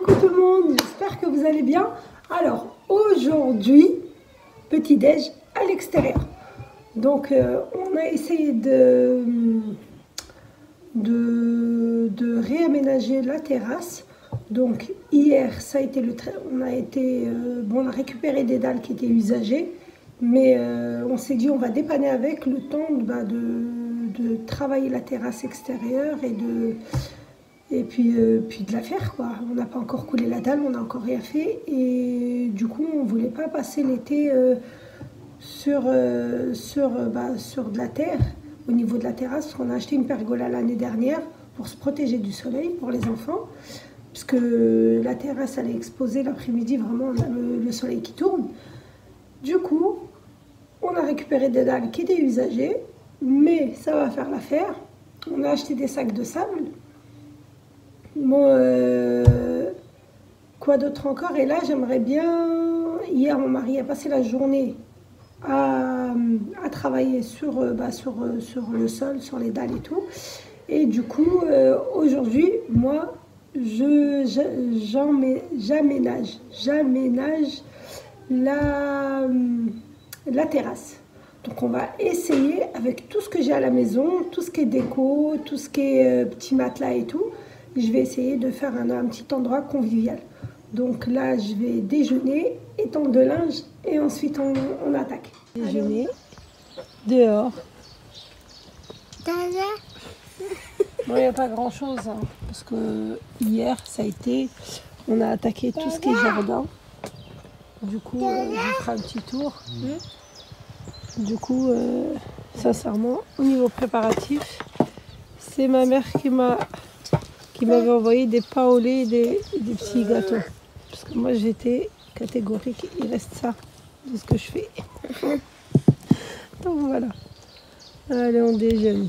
Coucou tout le monde, j'espère que vous allez bien. Alors aujourd'hui, petit déj à l'extérieur. Donc on a essayé de réaménager la terrasse. Donc hier ça a été on a récupéré des dalles qui étaient usagées, mais on s'est dit on va dépanner avec le temps de travailler la terrasse extérieure et puis de la faire quoi. On n'a pas encore coulé la dalle, on n'a encore rien fait et du coup on voulait pas passer l'été sur de la terre au niveau de la terrasse, parce qu'on a acheté une pergola l'année dernière pour se protéger du soleil pour les enfants, puisque la terrasse elle est exposée l'après-midi, vraiment on a le soleil qui tourne. Du coup on a récupéré des dalles qui étaient usagées, mais ça va faire l'affaire. On a acheté des sacs de sable. Bon, quoi d'autre encore? Et là, j'aimerais bien... Hier, mon mari a passé la journée à travailler sur le sol, sur les dalles et tout. Et du coup, aujourd'hui, moi, j'aménage la terrasse. Donc on va essayer avec tout ce que j'ai à la maison, tout ce qui est déco, tout ce qui est petit matelas et tout. Je vais essayer de faire un petit endroit convivial. Donc là, je vais déjeuner, étendre de linge et ensuite on attaque. Déjeuner dehors. Bon, il n'y a pas grand chose, hein, parce que hier, ça a été, on a attaqué tout ce qui est jardin. Du coup, je ferai un petit tour. Du coup, sincèrement, au niveau préparatif, c'est ma mère qui m'avait envoyé des pains au lait et des petits gâteaux. Parce que moi, j'étais catégorique, il reste ça de ce que je fais. Donc voilà. Allez, on déjeune.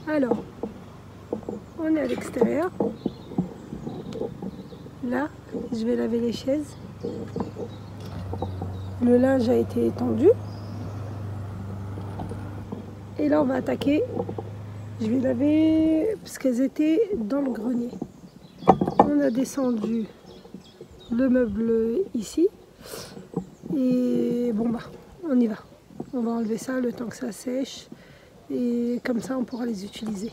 Alors, on est à l'extérieur. Là, je vais laver les chaises. Le linge a été étendu. Et là, on va attaquer. Je vais laver parce qu'elles étaient dans le grenier. On a descendu le meuble ici. Et bon, on y va. On va enlever ça le temps que ça sèche. Et comme ça, on pourra les utiliser.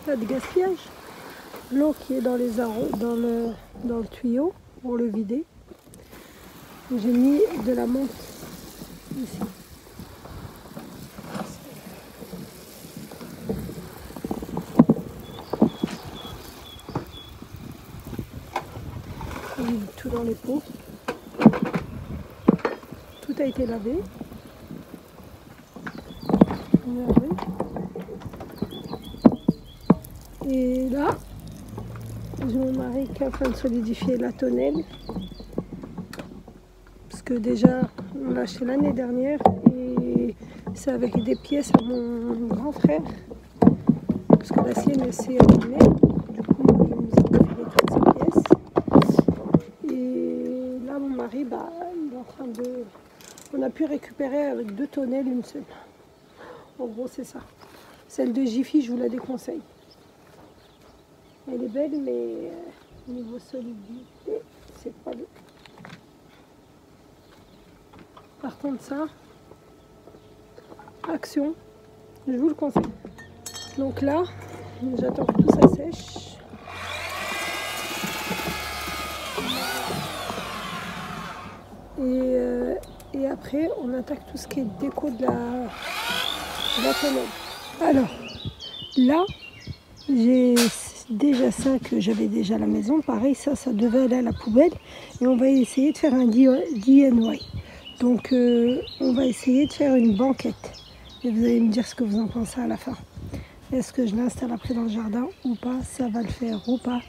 Pas de gaspillage. L'eau qui est dans le tuyau pour le vider. J'ai mis de la menthe ici. J'ai mis tout dans les pots. Tout a été lavé. Et là, j'ai mon mari qui est en train de solidifier la tonnelle. Parce que déjà, on l'a acheté l'année dernière et c'est avec des pièces à mon grand frère. Parce que la sienne s'est abîmée. Du coup, il nous a filé toutes ces pièces. Et là, mon mari, il est en train de... On a pu récupérer avec 2 tonnelles une seule. En gros, c'est ça. Celle de Jiffy, je vous la déconseille. Elle est belle, mais niveau solidité, c'est pas le... Par contre, ça, Action, je vous le conseille. Donc là, j'attends que tout ça sèche. Et après, on attaque tout ce qui est déco de la tonnelle. Alors, là, j'ai déjà ça que j'avais déjà à la maison. Pareil, ça devait aller à la poubelle. Et on va essayer de faire un DIY. Donc, on va essayer de faire une banquette. Et vous allez me dire ce que vous en pensez à la fin. Est-ce que je l'installe après dans le jardin ou pas? Ça va le faire ou pas?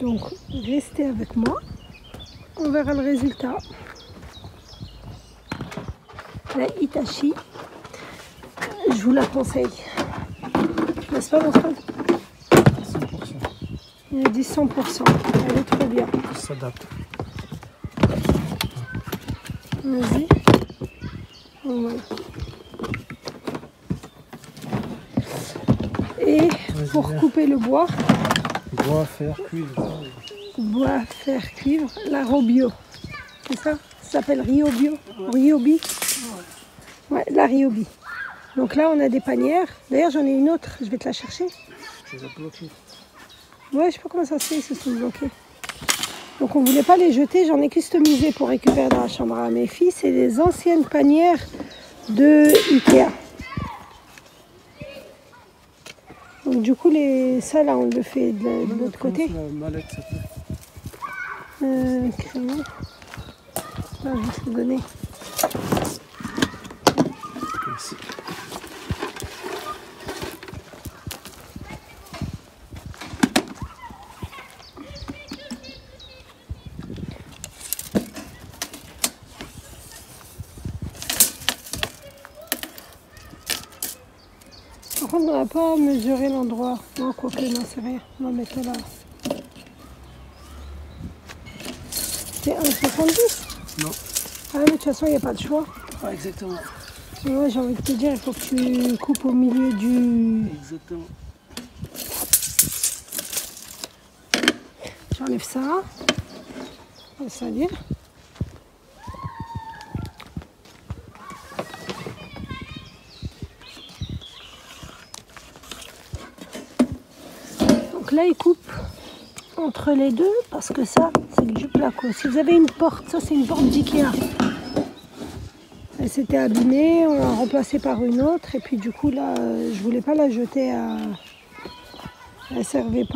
Donc, restez avec moi. On verra le résultat. La Hitachi, je vous la conseille. N'est-ce pas, mon frère? 100%. Il a dit 100%. Elle est trop bien. Ça s'adapte. Vas-y. Voilà. Et pour couper le bois, Bois, fer, cuivre. bois, fer, cuivre, la Robio. C'est ça? Ça s'appelle Ryobi. Ryobi. Ouais, la Ryobi. Donc là, on a des panières. D'ailleurs, j'en ai une autre. Je vais te la chercher. Tu les as bloqués. Ouais, je sais pas comment ça se fait, ils se sont bloqués. Donc on voulait pas les jeter, j'en ai customisé pour récupérer dans la chambre à mes filles. C'est des anciennes panières de Ikea. Donc du coup, ça là, on le fait de l'autre côté. La mallette, ça fait. Crayon. Ah, je vais te le donner. Merci. Par contre, on n'a pas mesuré l'endroit. Non, quoique, non, c'est rien. On va mettre là. C'est 1,70 ? Non. Ah, mais de toute façon, il n'y a pas de choix. Ah, exactement. Ouais, j'ai envie de te dire, il faut que tu coupes au milieu du... Exactement. J'enlève ça. On va salir. Donc là, il coupe entre les deux parce que ça, c'est du placo. Si vous avez une porte, ça c'est une porte d'Ikea. Elle s'était abîmée, on l'a remplacée par une autre. Et puis du coup, là, je voulais pas la jeter à... Elle servait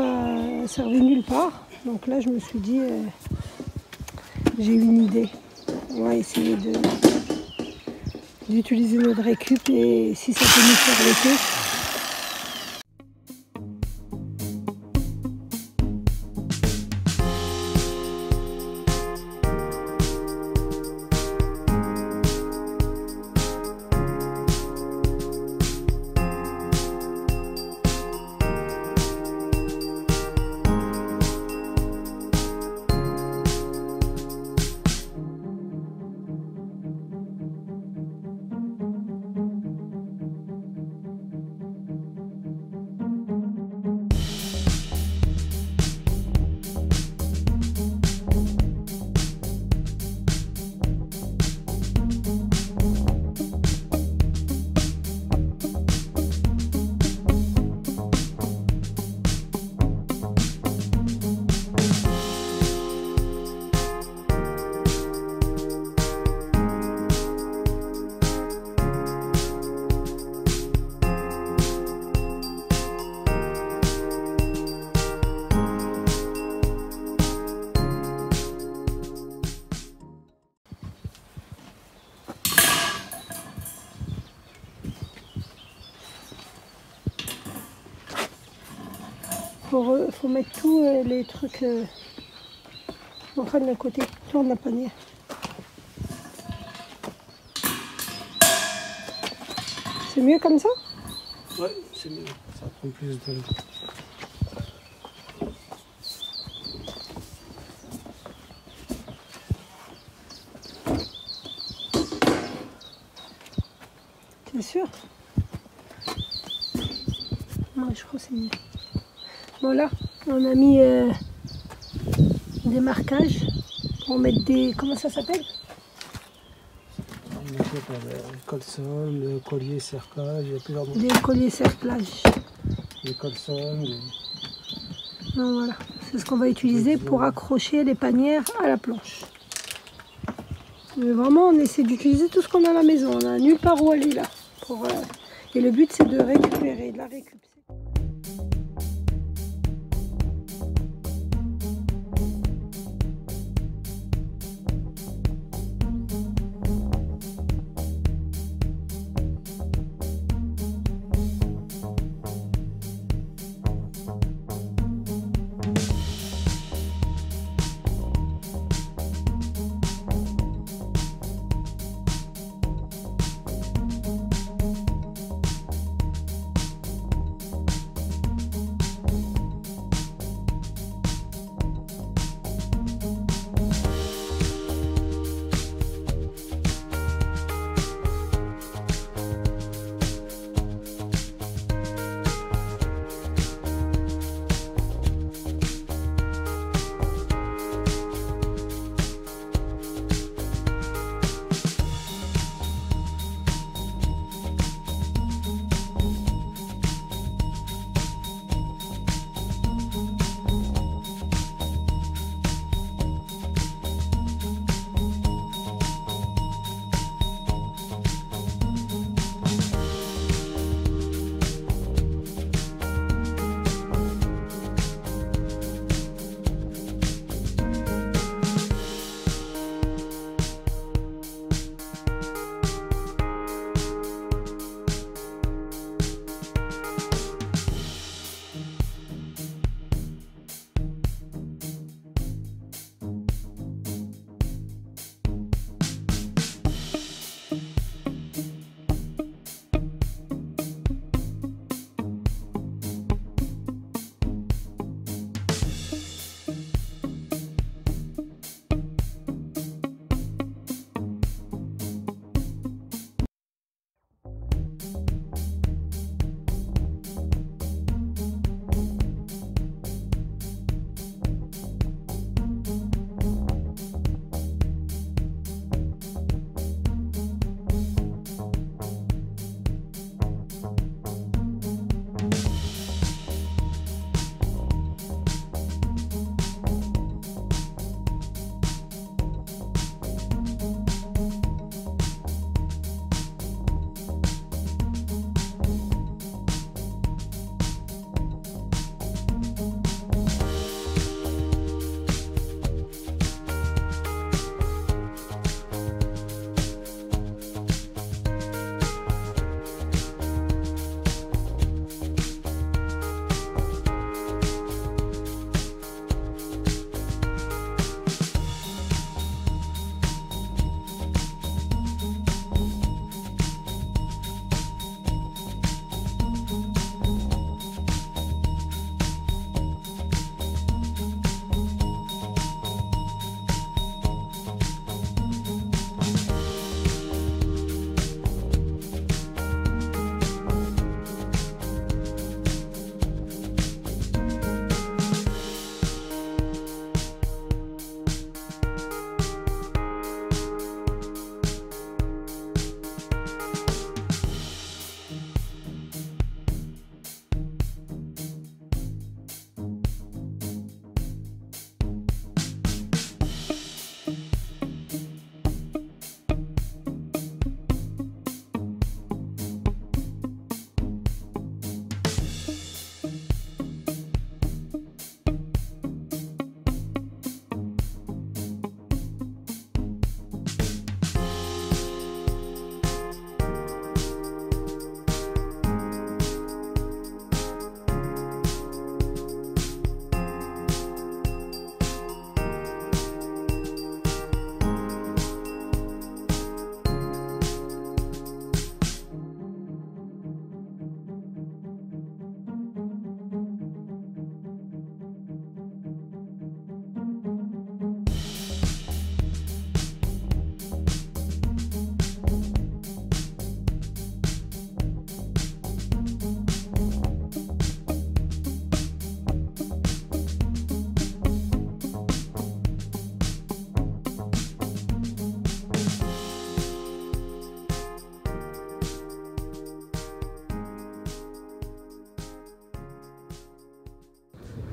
nulle part. Donc là, je me suis dit, j'ai une idée. On va essayer d'utiliser notre récup et si ça peut nous faire l'été. faut mettre tous les trucs enfin de côté. Tourne la panier. C'est mieux comme ça? Ouais, c'est mieux. Ça prend plus de... T'es sûr? Moi je crois que c'est mieux. Bon là, on a mis des marquages pour mettre des... Comment ça s'appelle? On a fait pour le caleçon, le collier cerclage, il y a plusieurs mots. Des colliers cerclage. Les caleçons, les... Donc voilà, c'est ce qu'on va utiliser pour accrocher les panières à la planche. Mais vraiment, on essaie d'utiliser tout ce qu'on a à la maison. On n'a nulle part où aller là. Et le but, c'est de récupérer, de la récupérer.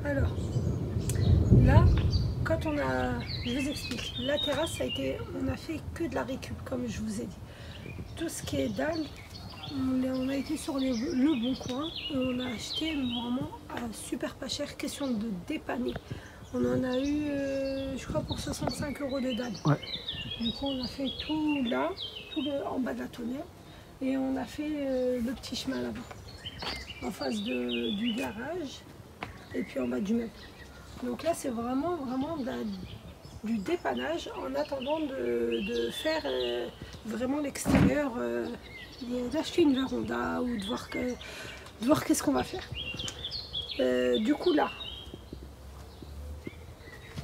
Alors, là, quand on a... Je vous explique. La terrasse, ça a été... On a fait que de la récup, comme je vous ai dit. Tout ce qui est dalle, on a été sur le bon coin. Et on a acheté vraiment super pas cher. Question de dépanner. On en a eu, je crois, pour 65 € de dalle. Ouais. Du coup, on a fait tout là, en bas de la tonnelle. Et on a fait le petit chemin là-bas, en face du garage. Et puis en bas du meuble. Donc là, c'est vraiment du dépannage en attendant de faire vraiment l'extérieur, d'acheter une véranda ou de voir qu'est-ce qu'on va faire. Du coup là,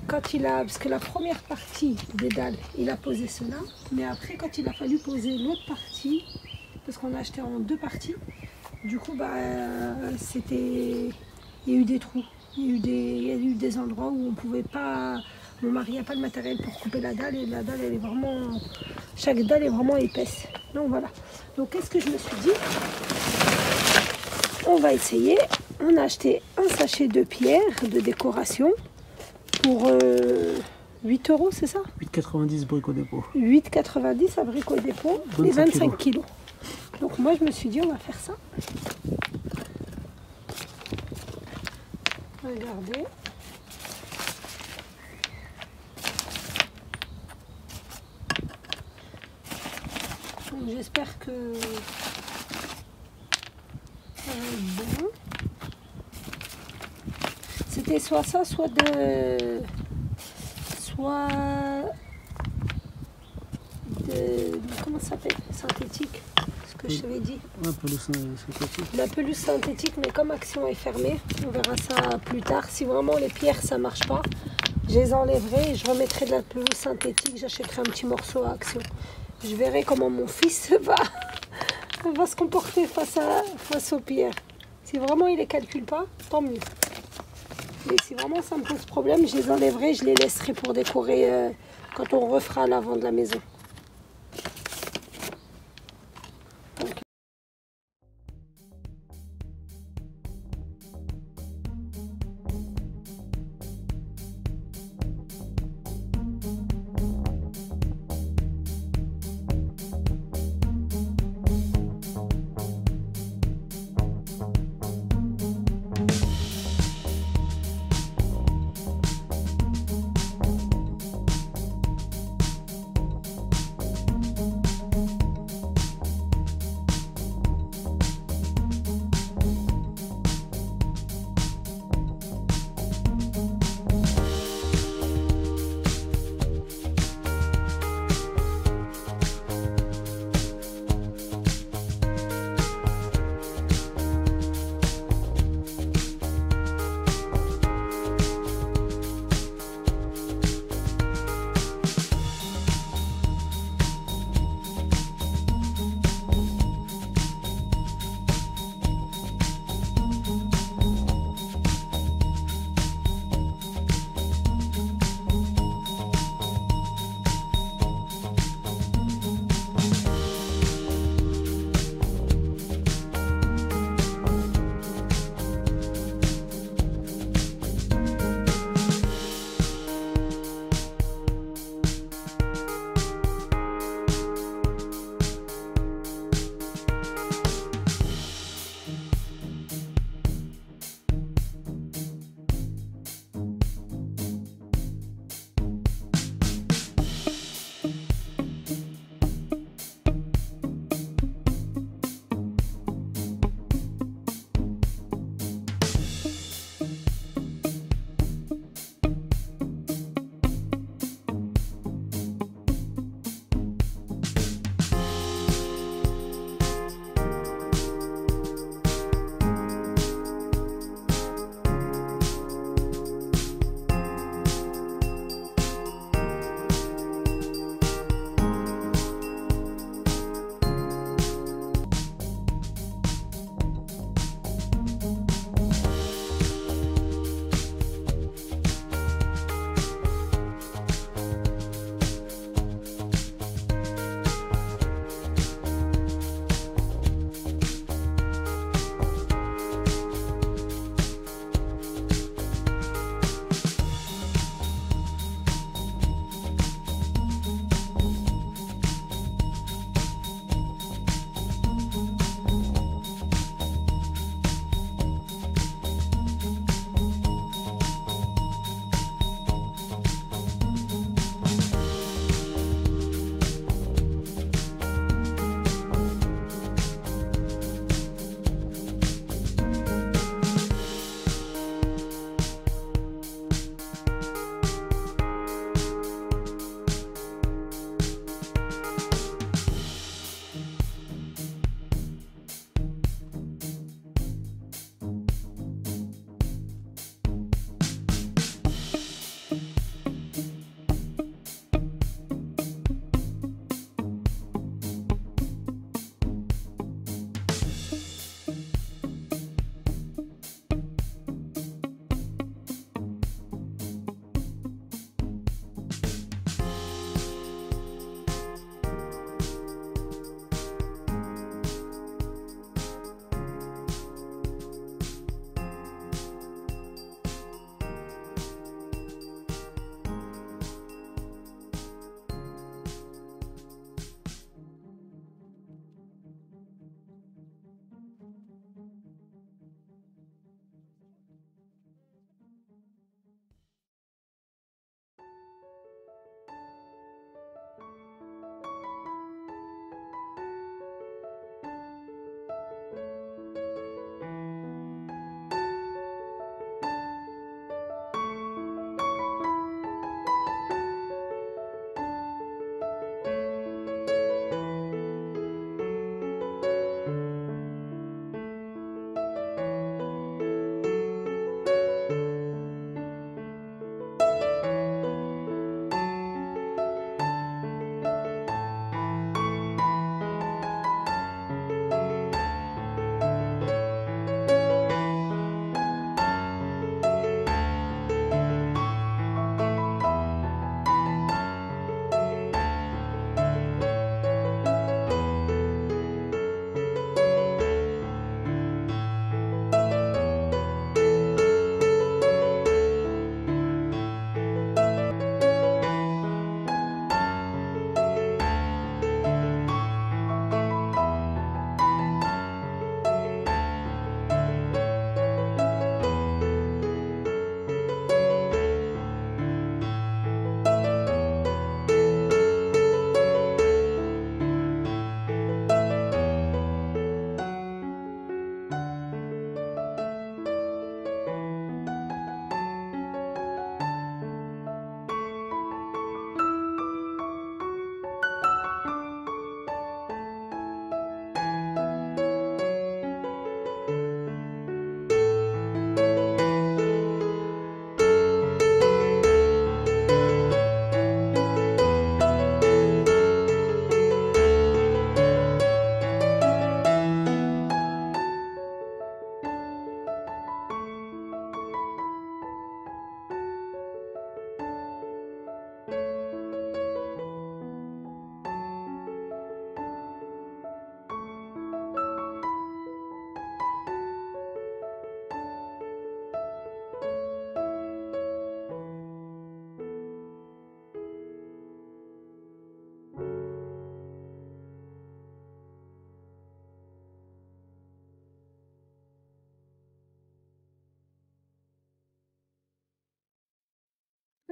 quand parce que la première partie des dalles, il a posé cela, mais après quand il a fallu poser l'autre partie, parce qu'on a acheté en 2 parties, du coup il y a eu des trous, il y a eu des endroits où on pouvait pas, mon mari n'a pas le matériel pour couper la dalle et la dalle elle est vraiment, chaque dalle est vraiment épaisse. Donc voilà. Donc qu'est-ce que je me suis dit? On va essayer. On a acheté un sachet de pierre de décoration pour 8 €, c'est ça? 8,90 Brico Dépôt. 8,90 à Brico Dépôt et 25 kilos. Donc moi je me suis dit on va faire ça. Regardez. Donc j'espère que ça va être bon. C'était soit ça, soit comment ça s'appelle? Synthétique, ce que je t'avais dit. Ouais, pelouse synthétique. La pelouse synthétique, mais comme Action est fermée, on verra ça plus tard. Si vraiment les pierres ça marche pas, je les enlèverai et je remettrai de la pelouse synthétique. J'achèterai un petit morceau à Action. Je verrai comment mon fils va se comporter face aux pierres. Si vraiment il les calcule pas, tant mieux. Mais si vraiment ça me pose problème, je les enlèverai, je les laisserai pour décorer quand on refera l'avant de la maison.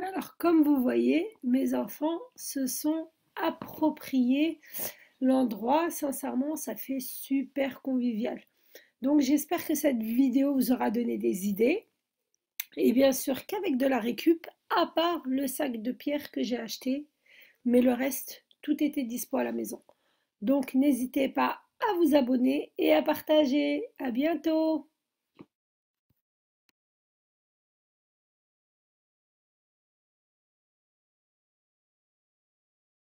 Alors, comme vous voyez, mes enfants se sont appropriés l'endroit. Sincèrement, ça fait super convivial. Donc, j'espère que cette vidéo vous aura donné des idées. Et bien sûr qu'avec de la récup, à part le sac de pierre que j'ai acheté, mais le reste, tout était dispo à la maison. Donc, n'hésitez pas à vous abonner et à partager. À bientôt!